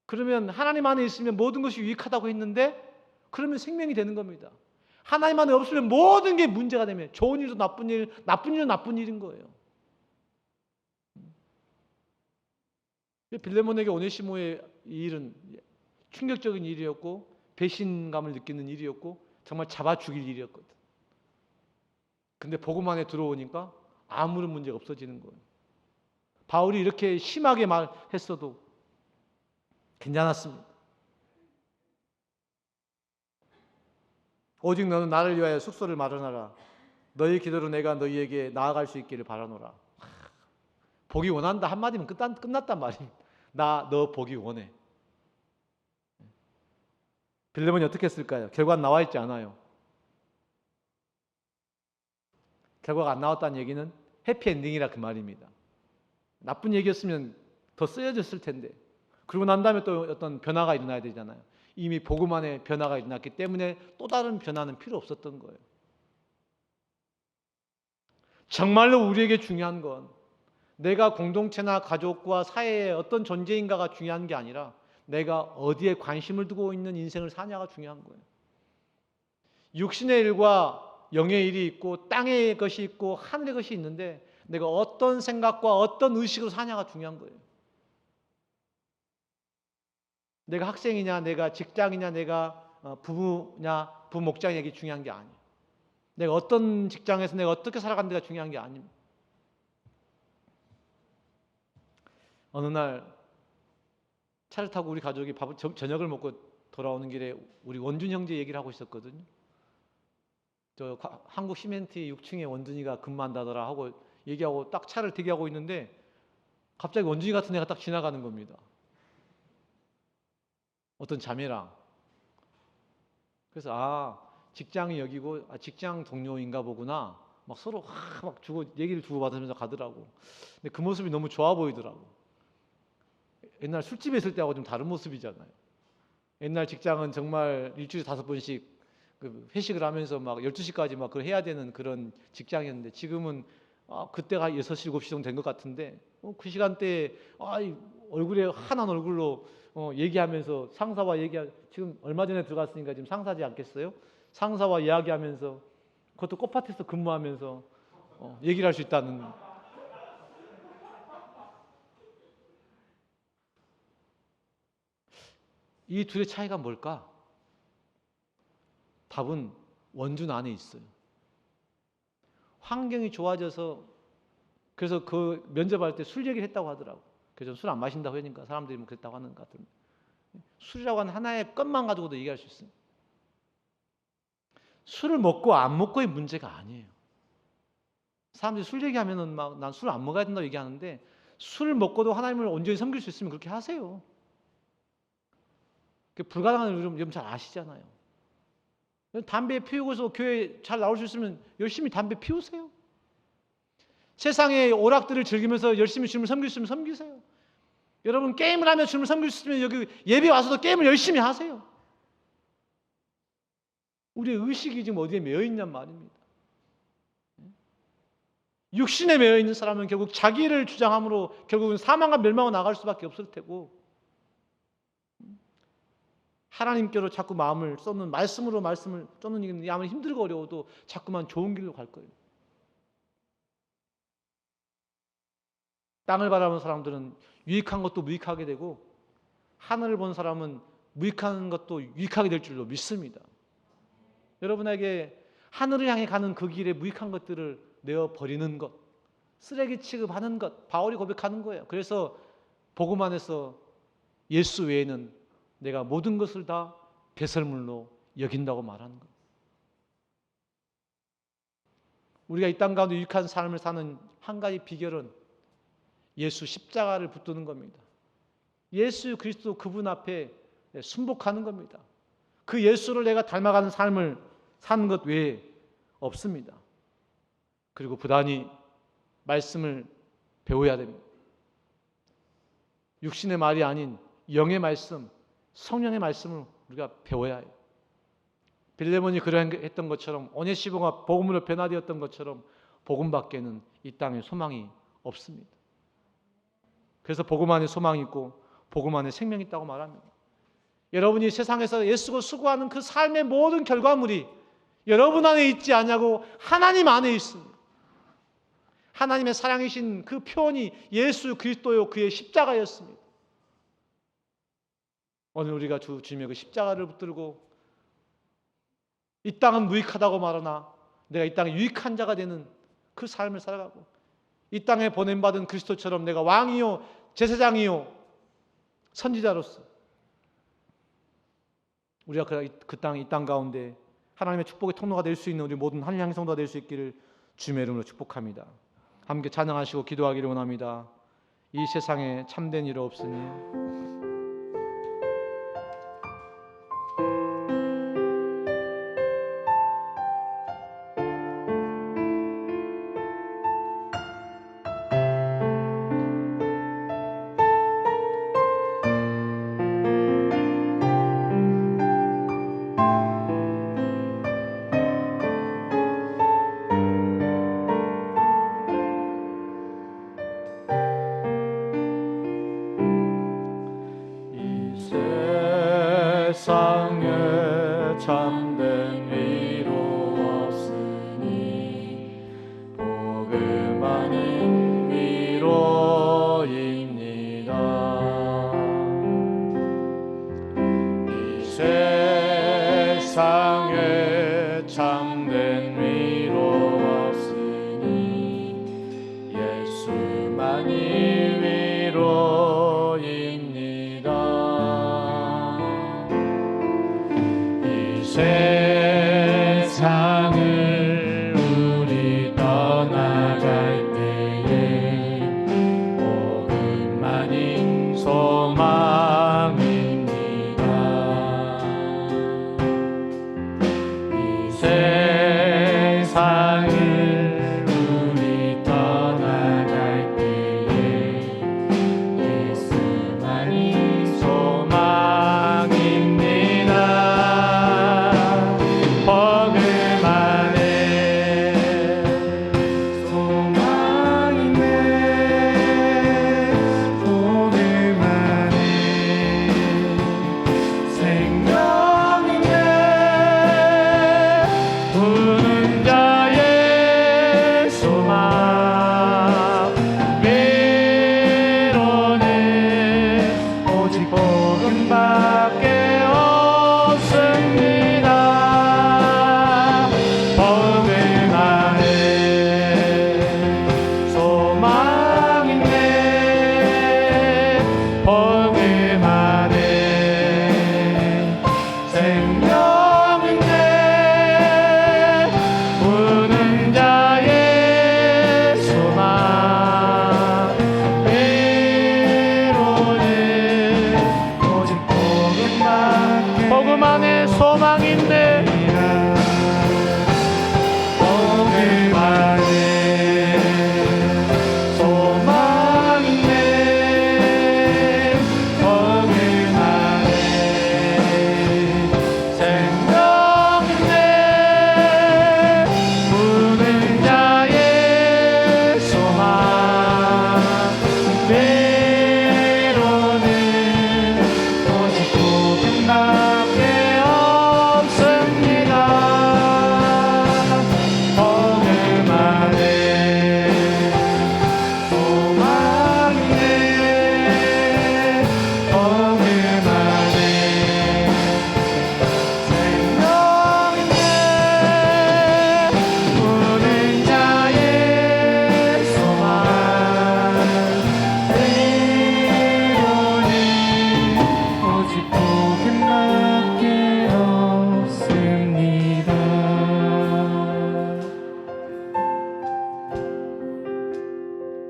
그러면 하나님 안에 있으면 모든 것이 유익하다고 했는데 그러면 생명이 되는 겁니다. 하나님 안에 없으면 모든 게 문제가 되면 좋은 일도 나쁜 일, 나쁜 일은 나쁜 일인 거예요. 빌레몬에게 오네시모의 이 일은 충격적인 일이었고 배신감을 느끼는 일이었고 정말 잡아 죽일 일이었거든. 근데 복음 안에 들어오니까 아무런 문제가 없어지는 거예요. 바울이 이렇게 심하게 말했어도 괜찮았습니다. 오직 너는 나를 위하여 숙소를 마련하라. 너희 기도로 내가 너희에게 나아갈 수 있기를 바라노라. 보기 원한다 한마디면 끝났단 말입니다. 너 보기 원해. 빌레몬이 어떻게 했을까요? 결과는 나와 있지 않아요. 결과가 안 나왔다는 얘기는 해피엔딩이라 그 말입니다. 나쁜 얘기였으면 더 쓰여졌을 텐데 그러고 난 다음에 또 어떤 변화가 일어나야 되잖아요. 이미 복음 안에 변화가 일어났기 때문에 또 다른 변화는 필요 없었던 거예요. 정말로 우리에게 중요한 건 내가 공동체나 가족과 사회의 어떤 존재인가가 중요한 게 아니라 내가 어디에 관심을 두고 있는 인생을 사냐가 중요한 거예요. 육신의 일과 영의 일이 있고 땅의 것이 있고 하늘의 것이 있는데 내가 어떤 생각과 어떤 의식으로 사냐가 중요한 거예요. 내가 학생이냐 내가 직장이냐 내가 부부냐 부목장이냐 이게 중요한 게 아니에요. 내가 어떤 직장에서 내가 어떻게 살아가는지가 중요한 게 아닙니다. 어느 날 차를 타고 우리 가족이 저녁을 먹고 돌아오는 길에 우리 원준 형제 얘기를 하고 있었거든요. 저 한국 시멘트 6층에 원준이가 근무한다더라 하고 얘기하고 딱 차를 대기하고 있는데 갑자기 원준이 같은 애가 딱 지나가는 겁니다. 어떤 자매랑. 그래서 직장이 여기고 직장 동료인가 보구나. 막 서로 막 얘기를 주고받으면서 가더라고. 근데 그 모습이 너무 좋아 보이더라고. 옛날 술집에 있을 때하고 좀 다른 모습이잖아요. 옛날 직장은 정말 일주일에 5번씩 그 회식을 하면서 막 12시까지 막 그걸 해야 되는 그런 직장이었는데 지금은 그때가 6시, 7시 정도 된 것 같은데 그 시간대에 이 얼굴에 환한 얼굴로 얘기하면서 상사와 지금 얼마 전에 들어갔으니까 지금 상사지 않겠어요? 상사와 이야기하면서 그것도 꽃밭에서 근무하면서 얘기를 할 수 있다는 이 둘의 차이가 뭘까? 답은 원준 안에 있어요. 환경이 좋아져서 그래서 그 면접할 때 술 얘기를 했다고 하더라고. 그래서 술 안 마신다고 하니까 사람들이 뭐 그랬다고 하는 것 같은데 술이라고 하는 하나의 것만 가지고도 얘기할 수 있어요. 술을 먹고 안 먹고의 문제가 아니에요. 사람들이 술 얘기하면은 막 난 술 안 먹어야 된다고 얘기하는데 술 먹고도 하나님을 온전히 섬길 수 있으면 그렇게 하세요. 불가능한 걸 여러분 잘 아시잖아요. 담배 피우고서 교회 잘 나올 수 있으면 열심히 담배 피우세요. 세상의 오락들을 즐기면서 열심히 주님을 섬길 수 있으면 섬기세요. 여러분 게임을 하며 주님을 섬길 수 있으면 여기 예배 와서도 게임을 열심히 하세요. 우리의 의식이 지금 어디에 매여 있냔 말입니다. 육신에 매여 있는 사람은 결국 자기를 주장함으로 결국은 사망과 멸망으로 나갈 수밖에 없을 테고 하나님께로 자꾸 마음을 쏟는 말씀으로 말씀을 쫓는 일은 아무리 힘들고 어려워도 자꾸만 좋은 길로 갈 거예요. 땅을 바라보는 사람들은 유익한 것도 무익하게 되고 하늘을 본 사람은 무익한 것도 유익하게 될 줄로 믿습니다. 여러분에게 하늘을 향해 가는 그 길에 무익한 것들을 내어 버리는 것, 쓰레기 취급하는 것, 바울이 고백하는 거예요. 그래서 복음 안에서 예수 외에는 내가 모든 것을 다 배설물로 여긴다고 말하는 것. 우리가 이 땅 가운데 유익한 삶을 사는 한 가지 비결은 예수 십자가를 붙드는 겁니다. 예수 그리스도 그분 앞에 순복하는 겁니다. 그 예수를 내가 닮아가는 삶을 사는 것 외에 없습니다. 그리고 부단히 말씀을 배워야 됩니다. 육신의 말이 아닌 영의 말씀, 성령의 말씀을 우리가 배워야 해요. 빌레몬이 그러했던 것처럼 오네시모가 복음으로 변화되었던 것처럼 복음밖에는 이 땅에 소망이 없습니다. 그래서 복음 안에 소망이 있고 복음 안에 생명이 있다고 말합니다. 여러분이 세상에서 애쓰고 수고하는 그 삶의 모든 결과물이 여러분 안에 있지 않냐고 하나님 안에 있습니다. 하나님의 사랑이신 그 표현이 예수 그리스도요 그의 십자가였습니다. 오늘 우리가 주님의 그 십자가를 붙들고 이 땅은 무익하다고 말하나 내가 이 땅에 유익한 자가 되는 그 삶을 살아가고 이 땅에 보냄받은 그리스도처럼 내가 왕이요 제사장이요 선지자로서 우리가 이 땅 가운데 하나님의 축복의 통로가 될 수 있는 우리 모든 한량 성도가 될 수 있기를 주님의 이름으로 축복합니다. 함께 찬양하시고 기도하기를 원합니다. 이 세상에 참된 일 없으니 세상에 참된 위로 없으니 복음 아닌 위로입니다. 이 세상에 참된 위로 없으니 예수만이 위로입니다. 세상을 우리 떠나갈 때에 복음만이 소망입니다. 이 세상을 우리 떠나갈 때에 예수만이 소망입니다. 복음 안에 소망인데 복음 안에 소망인데 복음 안에 생명인데 무는 자의 소망 때로는 오직 복음밖에 없습니다. 복음 안에 소망이네 복음 안에 생명이네 모든 자의 소망 때로는 오직 복음밖에 없습니다.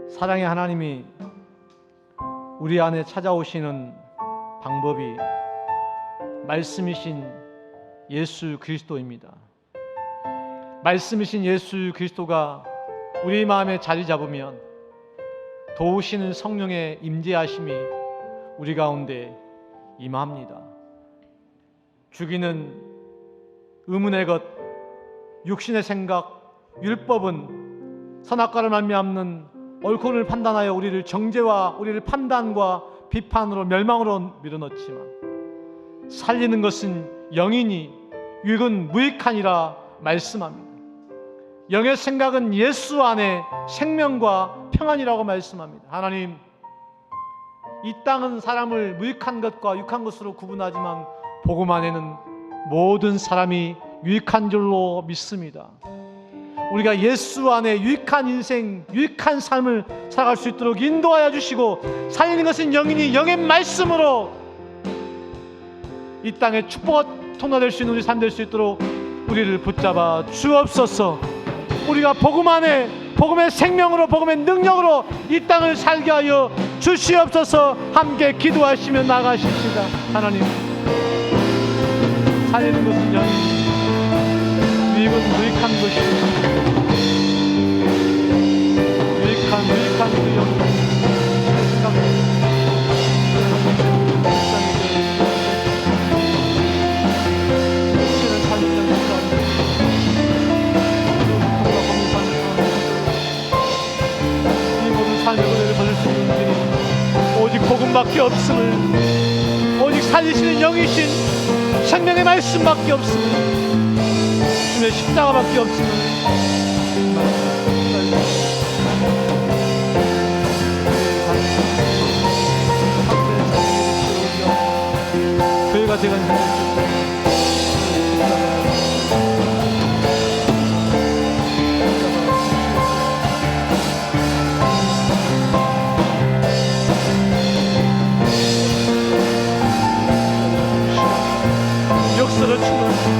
사랑의 하나님이 우리 안에 찾아오시는 방법이 말씀이신 예수 그리스도입니다. 말씀이신 예수 그리스도가 우리 마음에 자리 잡으면 도우시는 성령의 임재하심이 우리 가운데 임합니다. 죽이는 의문의 것, 육신의 생각, 율법은 선악과를 말미암는 옳고를 판단하여 우리를 정죄와 우리를 판단과 비판으로 멸망으로 밀어넣지만 살리는 것은 영이니 육은 무익하니라 말씀합니다. 영의 생각은 예수 안에 생명과 평안이라고 말씀합니다. 하나님, 이 땅은 사람을 무익한 것과 유익한 것으로 구분하지만 복음 안에는 모든 사람이 유익한 줄로 믿습니다. 우리가 예수 안에 유익한 인생, 유익한 삶을 살아갈 수 있도록 인도하여 주시고, 살리는 것은 영이니 영의 말씀으로 이 땅에 축복의 통로될 수 있는 우리 삶 될 수 있도록 우리를 붙잡아 주옵소서. 우리가 복음 안에 복음의 생명으로 복음의 능력으로 이 땅을 살게 하여 주시옵소서. 함께 기도하시며 나가십시다. 하나님, 살리는 것은 영이니 유익은 무익한 것이니 유익한 그 영 이 모든 삶의 은혜를 받을 수 있는 길이 오직 복음밖에 없음을, 오직 살리시는 영이신 생명의 말씀밖에 없음을, 주의 십자가밖에 없음을 교회가 되간 역사를 충만하시고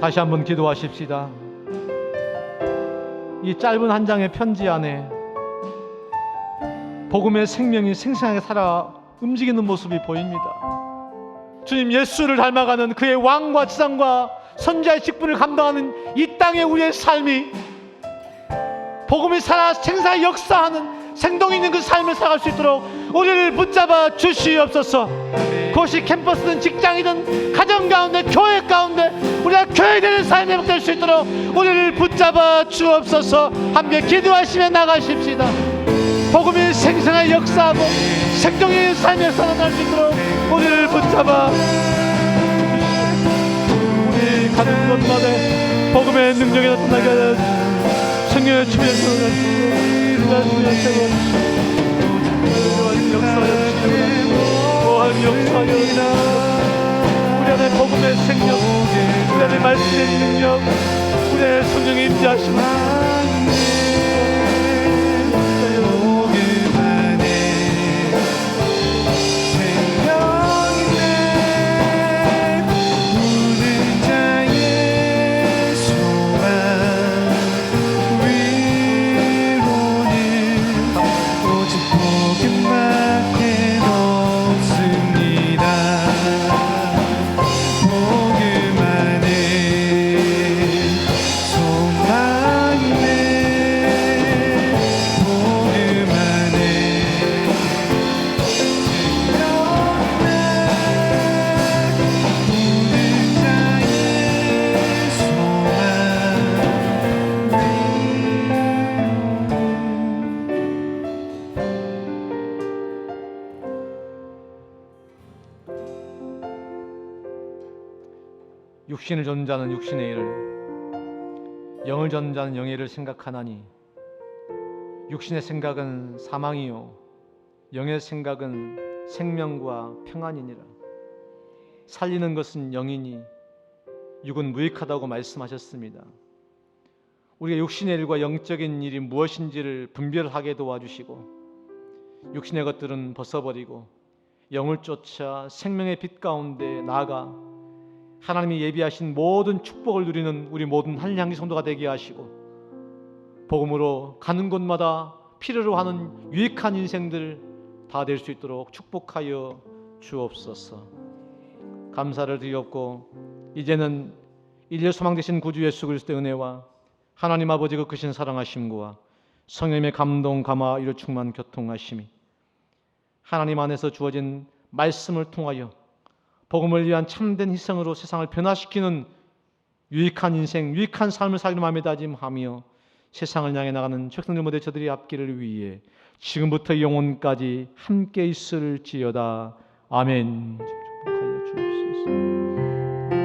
다시 한번 기도하십시다. 이 짧은 한 장의 편지 안에 복음의 생명이 생생하게 살아 움직이는 모습이 보입니다. 주님 예수를 닮아가는 그의 왕과 지상과 선지자의 직분을 감당하는 이 땅의 우리의 삶이 복음이 살아 생사의 역사하는 생동이 있는 그 삶을 살아갈 수 있도록 우리를 붙잡아 주시옵소서. 그것이 캠퍼스든 직장이든 가정 가운데 교회 가운데 우리가 교회되는 삶이 회복될 수 있도록 우리를 붙잡아 주옵소서. 함께 기도하시며 나가십시다. 복음이 생생하게 역사하고 생동의 삶에 살아날 수 있도록 우리를 붙잡아 우리 가는 곳마다 복음의 능력이 나타나게 하여 성령의 주변에 역사하여 우리 안에 복음의 생명, 우리 안에 말씀의 능력, 우리 안에 성령의 임재하심을 모든 자의 소망 육신을 존자는 육신의 일을, 영을 존자는 영의 일을 생각하나니 육신의 생각은 사망이요 영의 생각은 생명과 평안이니라. 살리는 것은 영이니 육은 무익하다고 말씀하셨습니다. 우리가 육신의 일과 영적인 일이 무엇인지를 분별하게 도와주시고 육신의 것들은 벗어버리고 영을 쫓아 생명의 빛 가운데 나아가 하나님이 예비하신 모든 축복을 누리는 우리 모든 한량기 성도가 되게 하시고 복음으로 가는 곳마다 필요로 하는 유익한 인생들 다 될 수 있도록 축복하여 주옵소서. 감사를 드리옵고 이제는 인류 소망 되신 구주 예수 그리스도의 은혜와 하나님 아버지 그 크신 사랑하심과 성령의 감동 감화로 충만 교통하심이 하나님 안에서 주어진 말씀을 통하여 복음을 위한 참된 희생으로 세상을 변화시키는 유익한 인생, 유익한 삶을 살기로 마음에 다짐하며 세상을 향해 나가는 백성들 모두 저들이 앞길을 위해 지금부터 영혼까지 함께 있을지어다. 아멘. 축복하여 주옵소서.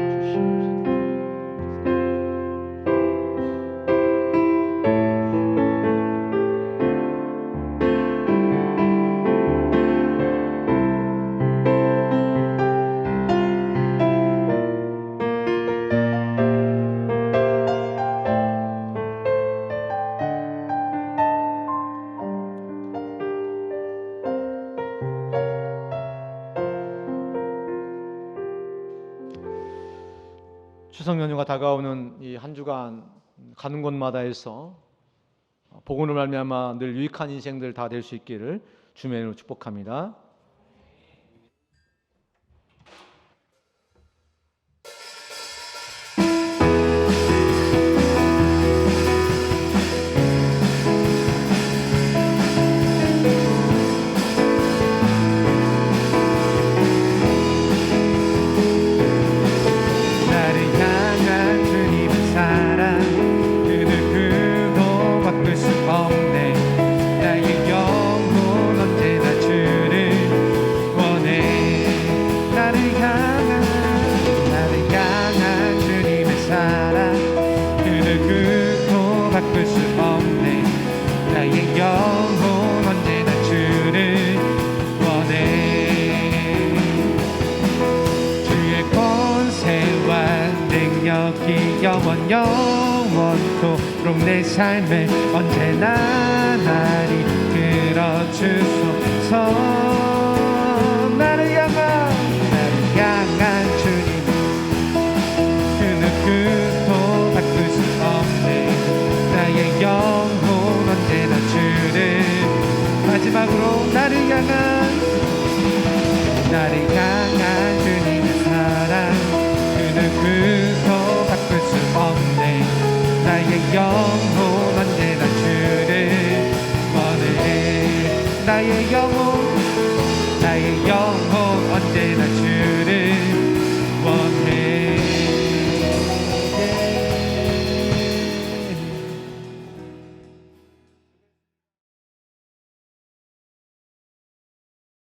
추석 연휴가 다가오는 이 한 주간 가는 곳마다에서 복음으로 말미암아 늘 유익한 인생들 다 될 수 있기를 주님의 이름으로 축복합니다. 영원토록 내 삶에 언제나 나를 끌어주소서. 나를 향한 주님 그 누구도 바꿀 수 없네. 나의 영혼 언제나 주를. 마지막으로 나를 향한 주님의 사랑 그 누구도 바꿀 수 없네. 나의 영혼 언제나 주를 원해. 나의 영혼